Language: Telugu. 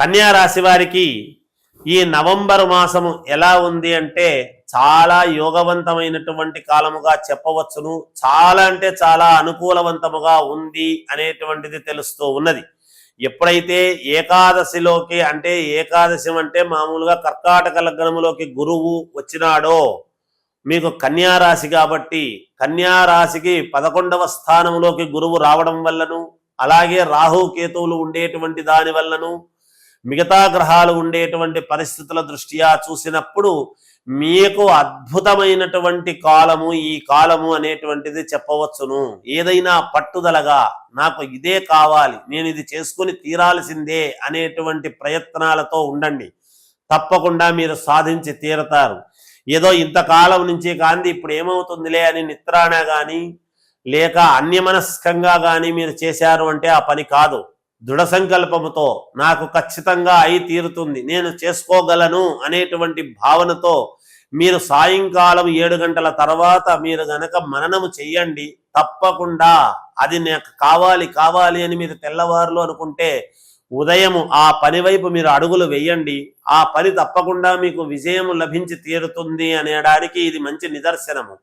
కన్యా రాశి వారికి ఈ నవంబర్ మాసము ఎలా ఉంది అంటే చాలా యోగవంతమైనటువంటి కాలముగా చెప్పవచ్చును. చాలా అంటే చాలా అనుకూలవంతముగా ఉంది అనేటువంటిది తెలుస్తూ ఉన్నది. ఎప్పుడైతే ఏకాదశిలోకి అంటే ఏకాదశి అంటే మామూలుగా కర్కాటక లగ్నములోకి గురువు వచ్చినాడో మీకు కన్యా రాశి కాబట్టి కన్యా రాశికి 11వ స్థానంలోకి గురువు రావడం వల్లను అలాగే రాహు కేతువులు ఉండేటువంటి దాని వల్లను మిగతా గ్రహాలు ఉండేటువంటి పరిస్థితుల దృష్ట్యా చూసినప్పుడు మీకు అద్భుతమైనటువంటి కాలము ఈ కాలము అనేటువంటిది చెప్పవచ్చును. ఏదైనా పట్టుదలగా నాకు ఇదే కావాలి, నేను ఇది చేసుకుని తీరాల్సిందే అనేటువంటి ప్రయత్నాలతో ఉండండి. తప్పకుండా మీరు సాధించి తీరతారు. ఏదో ఇంతకాలం నుంచి కాంది ఇప్పుడు ఏమవుతుందిలే అని నిత్రాణ కానీ లేక అన్యమనస్కంగా కానీ మీరు చేశారు అంటే ఆ పని కాదు. దృఢ సంకల్పముతో నాకు ఖచ్చితంగా అయి తీరుతుంది, నేను చేసుకోగలను అనేటువంటి భావనతో మీరు సాయంకాలం 7 గంటల తర్వాత మీరు గనక మననము చెయ్యండి. తప్పకుండా అది నాకు కావాలి కావాలి అని మీరు తెల్లవారులు అనుకుంటే ఉదయము ఆ పని వైపు మీరు అడుగులు వేయండి. ఆ పని తప్పకుండా మీకు విజయము లభించి తీరుతుంది అనడానికి ఇది మంచి నిదర్శనము.